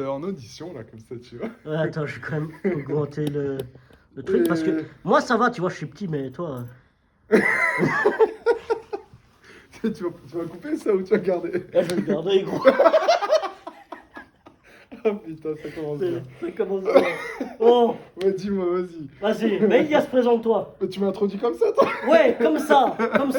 En audition, là, comme ça, tu vois. Ouais, attends, je vais quand même augmenter le truc parce que Et... moi ça va, tu vois, je suis petit, mais toi. tu vas couper ça ou tu vas garder? Je vais le garder, gros. Ah putain, ça commence bien. Ça commence bien. Oh, Ouais, dis-moi, vas-y. vas-y, mais Elias, présente-toi. Mais tu m'as introduit comme ça, toi? Ouais, comme ça, on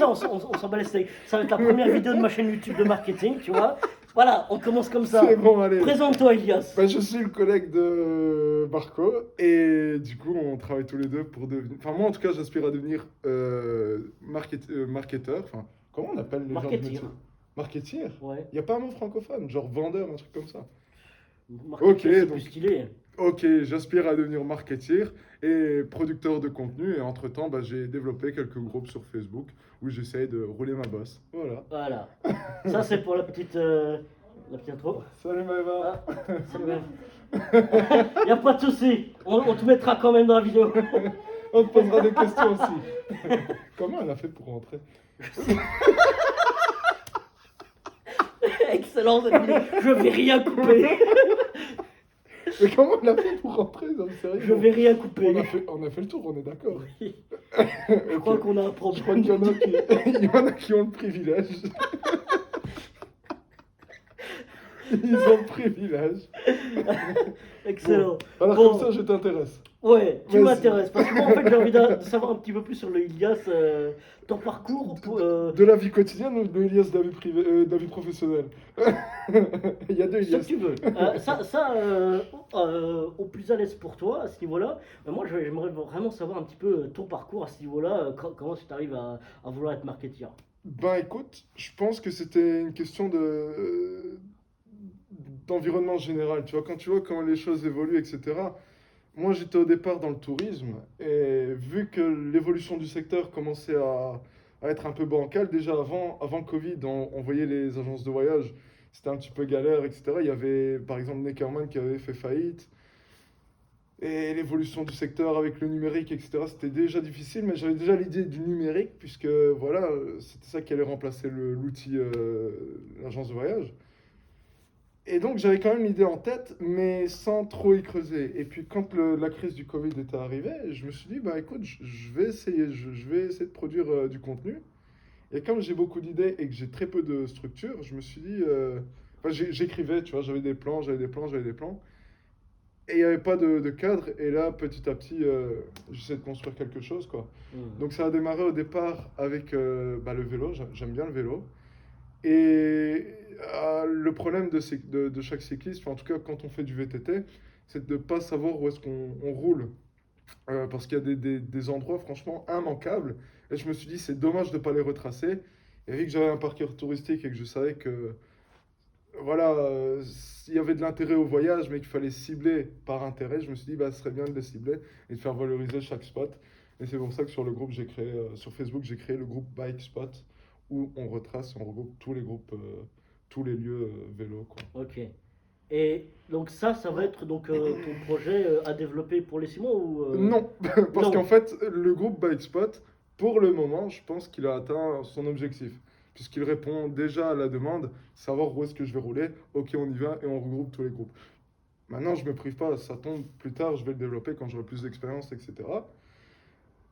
s'en bat les steaks. Ça va être la première vidéo de ma chaîne YouTube de marketing, tu vois. Voilà, on commence comme ça. C'est bon, allez. Présente-toi, Elias. Bah, je suis le collègue de Marco et du coup, on travaille tous les deux pour devenir. Enfin, moi en tout cas, j'aspire à devenir marketeur. Enfin, comment on appelle les gens de Marketeer. métier? Marketeer? Ouais. Il n'y a pas un mot francophone, genre vendeur, un truc comme ça. Ok, Marketeer, c'est plus donc, stylé. ok, j'aspire à devenir marketeer et producteur de contenu. Et entre-temps, bah, j'ai développé quelques groupes sur Facebook où j'essaye de rouler ma bosse. Voilà. Voilà. Ça, c'est pour la petite intro. Salut Maëva! Ah, salut, meuf. Y a pas de souci. On te mettra quand même dans la vidéo. On te posera des questions aussi. Comment elle a fait pour rentrer? Excellent cette vidéo. Je vais rien couper. Mais comment elle a fait pour rentrer? Non, mais sérieux, Je vais rien couper. on a fait le tour, on est d'accord. Oui. Je crois Ok. qu'on a un Je crois problème. qu'il y en a qui... il y en a qui ont le privilège. Ils ont le privilège. Excellent. Bon, alors Bon. comme ça, je t'intéresse. Ouais, tu Vas-y. m'intéresses. Parce que moi, en fait, j'ai envie de savoir un petit peu plus sur le Ilias, ton parcours. De la vie quotidienne ou de Elias de la vie privée, de la vie professionnelle? Il y a deux Ce que Elias. tu veux. Au plus à l'aise pour toi à ce niveau-là. Moi, j'aimerais vraiment savoir un petit peu ton parcours à ce niveau-là. Comment tu arrives à vouloir être marketeur. Ben écoute, je pense que c'était une question d'environnement général. Tu vois, quand tu vois comment les choses évoluent, etc. Moi, j'étais au départ dans le tourisme et vu que l'évolution du secteur commençait à être un peu bancale, déjà avant Covid, on voyait les agences de voyage, c'était un petit peu galère, etc. Il y avait par exemple Neckermann qui avait fait faillite et l'évolution du secteur avec le numérique, etc. C'était déjà difficile, mais j'avais déjà l'idée du numérique puisque voilà, c'était ça qui allait remplacer l'outil, l'agence de voyage. Et donc j'avais quand même l'idée en tête, mais sans trop y creuser. Et puis quand la crise du Covid était arrivée, je me suis dit, bah écoute, je vais essayer, je vais essayer de produire du contenu. Et comme j'ai beaucoup d'idées et que j'ai très peu de structure, je me suis dit, enfin, j'écrivais, tu vois, j'avais des plans, j'avais des plans, j'avais des plans. Et il n'y avait pas de cadre. Et là, petit à petit, j'essaie de construire quelque chose, quoi. Mhm. Donc ça a démarré au départ avec bah, le vélo, j'aime bien le vélo. Et le problème de chaque cycliste, enfin, en tout cas quand on fait du VTT, c'est de ne pas savoir où est-ce qu'on roule. Parce qu'il y a des endroits franchement immanquables. Et je me suis dit, c'est dommage de ne pas les retracer. Et vu que j'avais un parcours touristique et que je savais que voilà, il y avait de l'intérêt au voyage, mais qu'il fallait cibler par intérêt, je me suis dit, bah, ce serait bien de les cibler et de faire valoriser chaque spot. Et c'est pour ça que sur le groupe, sur Facebook, j'ai créé le groupe Bike Spot, où on retrace, on regroupe tous les groupes, tous les lieux vélo, quoi. Ok. Et donc ça va être donc ton projet à développer pour les 6 mois ou Non, parce qu'en non? fait, le groupe Bike Spot, pour le moment, je pense qu'il a atteint son objectif. Puisqu'il répond déjà à la demande, savoir où est-ce que je vais rouler, ok, on y va et on regroupe tous les groupes. Maintenant, je me prive pas, ça tombe plus tard, je vais le développer quand j'aurai plus d'expérience, etc.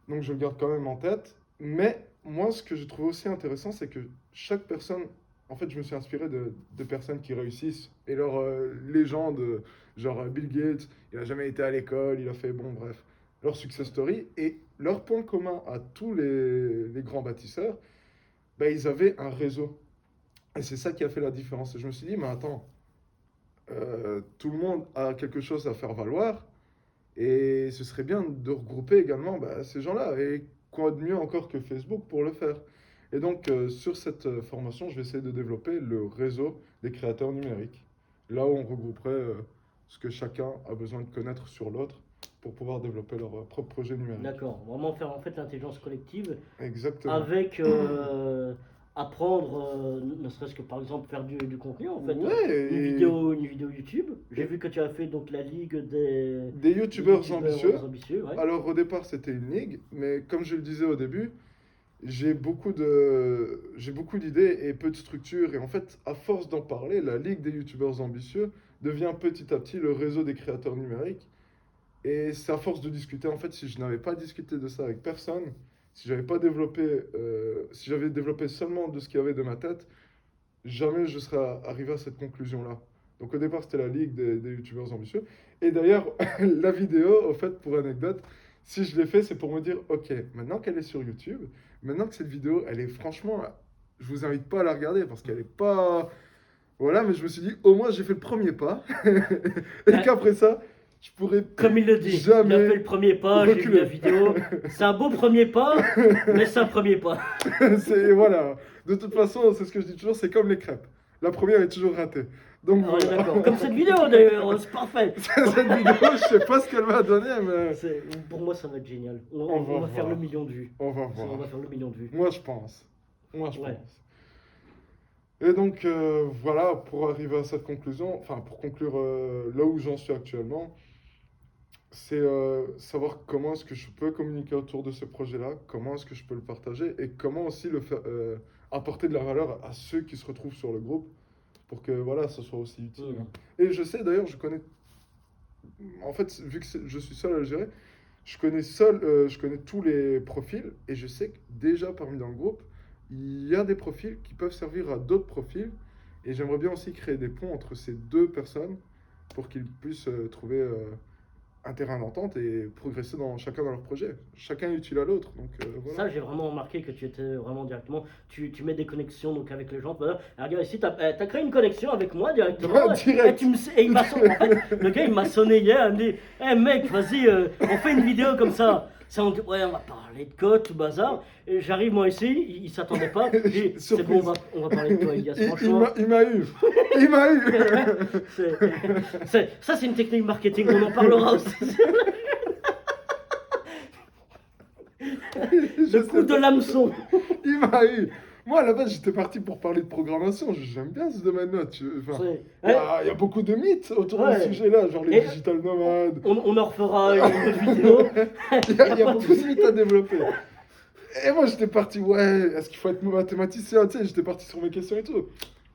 Donc je le garde quand même en tête. Mais moi, ce que je trouve aussi intéressant, c'est que chaque personne, en fait, je me suis inspiré de personnes qui réussissent et leur légende, genre Bill Gates, il n'a jamais été à l'école, il a fait, bon, bref, leur success story. Et leur point commun à tous les grands bâtisseurs, ben, ils avaient un réseau. Et c'est ça qui a fait la différence. Et je me suis dit, mais attends, tout le monde a quelque chose à faire valoir. Et ce serait bien de regrouper également bah, ces gens-là. Et quoi de mieux encore que Facebook pour le faire. Et donc, sur cette formation, je vais essayer de développer le réseau des créateurs numériques. Là où on regrouperait ce que chacun a besoin de connaître sur l'autre pour pouvoir développer leur propre projet numérique. D'accord. Vraiment faire en fait l'intelligence collective Exactement. avec apprendre, ne serait-ce que par exemple faire du contenu en fait, Ouais, une vidéo YouTube. J'ai vu que tu as fait donc la ligue des des youtubeurs ambitieux. youtubeurs ambitieux, ouais. Alors au départ, c'était une ligue, mais comme je le disais au début, j'ai beaucoup d'idées et peu de structure. Et en fait, à force d'en parler, la Ligue des youtubeurs ambitieux devient petit à petit le réseau des créateurs numériques. Et c'est à force de discuter. En fait, si je n'avais pas discuté de ça avec personne, si j'avais pas développé, si j'avais développé seulement de ce qu'il y avait de ma tête, jamais je serais arrivé à cette conclusion-là. Donc au départ, c'était la ligue des youtubeurs ambitieux. Et d'ailleurs, la vidéo, au fait, pour anecdote, si je l'ai fait, c'est pour me dire, ok, maintenant qu'elle est sur YouTube, maintenant que cette vidéo, elle est franchement, je vous invite pas à la regarder parce qu'elle est pas, voilà, mais je me suis dit, au moins j'ai fait le premier pas, et Ouais. qu'après ça, je pourrais Comme il le dit, il a jamais fait le premier pas, j'ai vu reculer. la vidéo. C'est un beau premier pas, mais c'est un premier pas. C'est, voilà. De toute façon, c'est ce que je dis toujours, c'est comme les crêpes. La première est toujours ratée. Donc On est voilà. d'accord. Comme cette vidéo d'ailleurs, c'est parfait. Cette vidéo, je sais pas ce qu'elle va donner, mais Pour moi, ça va être génial. On va On va faire voir. le million de vues. on va On voir. va faire le million de vues. Moi, je pense. Moi, je Ouais. pense. Et donc, voilà, pour arriver à cette conclusion, enfin, pour conclure là où j'en suis actuellement, c'est savoir comment est-ce que je peux communiquer autour de ce projet-là, comment est-ce que je peux le partager et comment aussi le faire, apporter de la valeur à ceux qui se retrouvent sur le groupe pour que voilà, ça soit aussi utile. Mhm. Et je sais d'ailleurs, je connais, en fait, vu que je suis seul à le gérer, je connais tous les profils et je sais que déjà parmi dans le groupe, il y a des profils qui peuvent servir à d'autres profils et j'aimerais bien aussi créer des ponts entre ces deux personnes pour qu'ils puissent trouver un terrain d'entente et progresser chacun dans leur projet. Chacun est utile à l'autre, donc voilà. Ça, j'ai vraiment remarqué que tu étais vraiment directement. Tu mets des connexions donc avec les gens. Voilà. Ah, regarde ici, t'as créé une connexion avec moi directement. Direct. Et il m'a sonné. En fait, le gars, il m'a sonné hier. Il me dit, hé mec, vas-y, on fait une vidéo comme ça. Ça, on dit, ouais, on va parler de code, tout bazar. Et j'arrive moi ici, il s'attendait pas. J'ai dit, c'est bon, Surprise. on va parler de toi, Elias. Il Franchement, il m'a eu. Il m'a eu. ça, c'est une technique marketing. On en parlera aussi. Je Le coup sais de pas. l'hameçon. Il m'a eu. Moi, à la base, j'étais parti pour parler de programmation. J'aime bien ce domaine-là. Enfin, C'est- il y a beaucoup de mythes autour Ouais. de ce sujet-là, genre les Et- digital nomades. On en refera une autre vidéo. Il y a pas de beaucoup de souci. mythes à développer. Et moi, j'étais parti, ouais, est-ce qu'il faut être mathématicien? Tu sais, j'étais parti sur mes questions et tout.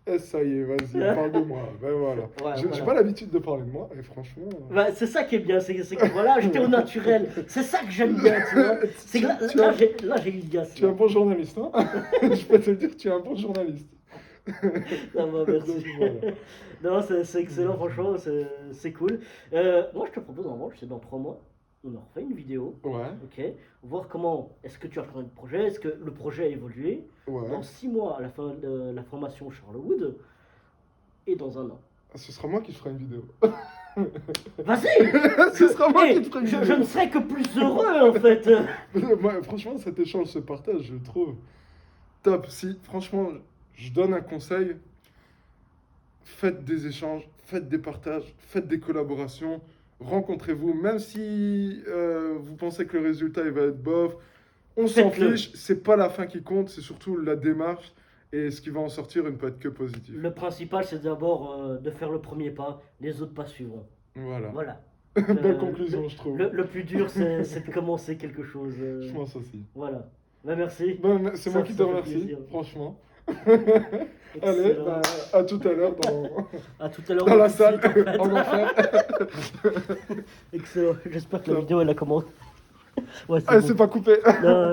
Et ça y est, vas-y, parle de moi. Ben voilà. Ouais, J'ai voilà. pas l'habitude de parler de moi, et franchement. Bah, c'est ça qui est bien, c'est que voilà, j'étais au naturel. C'est ça que j'aime bien, tu vois. C'est que là, j'ai eu le gaz. Tu es un bon journaliste, hein? Je peux te le dire, tu es un bon journaliste. Ça va, merci. Donc, voilà. Non, c'est excellent, franchement, c'est cool. Moi, je te propose en revanche, c'est dans 3 mois, on en refait une vidéo. Ouais, Ok, voir comment est-ce que tu as changé de projet, est-ce que le projet a évolué. ouais. Dans 6 mois, à la fin de la formation Charlewood, et dans un an. Ce sera moi qui te ferai une vidéo. Vas-y! Ce sera moi Hey, qui te ferai une je vidéo. ne serais que plus heureux en fait. Moi, franchement, cet échange, ce partage, je le trouve top. Si, franchement, je donne un conseil, faites des échanges, faites des partages, faites des collaborations, rencontrez-vous, même si vous pensez que le résultat il va être bof, on s'en Faites-le. fiche, c'est pas la fin qui compte, c'est surtout la démarche et ce qui va en sortir ne peut être que positif. Le principal, c'est d'abord de faire le premier pas, les autres pas suivront. Voilà. Voilà. Belle conclusion, je trouve. Le plus dur, c'est de commencer quelque chose. Je pense aussi. Voilà. Bah, merci. Ben, c'est Ça- moi qui te ça fait remercie, plaisir. franchement. Allez, Excellent. bah, à tout à l'heure dans, À tout à l'heure. dans la tout de salle, suite, en fait. en enfer. Excellent. J'espère que la vidéo, elle a commencé. Ouais, c'est Ah, bon. c'est pas coupé. Non,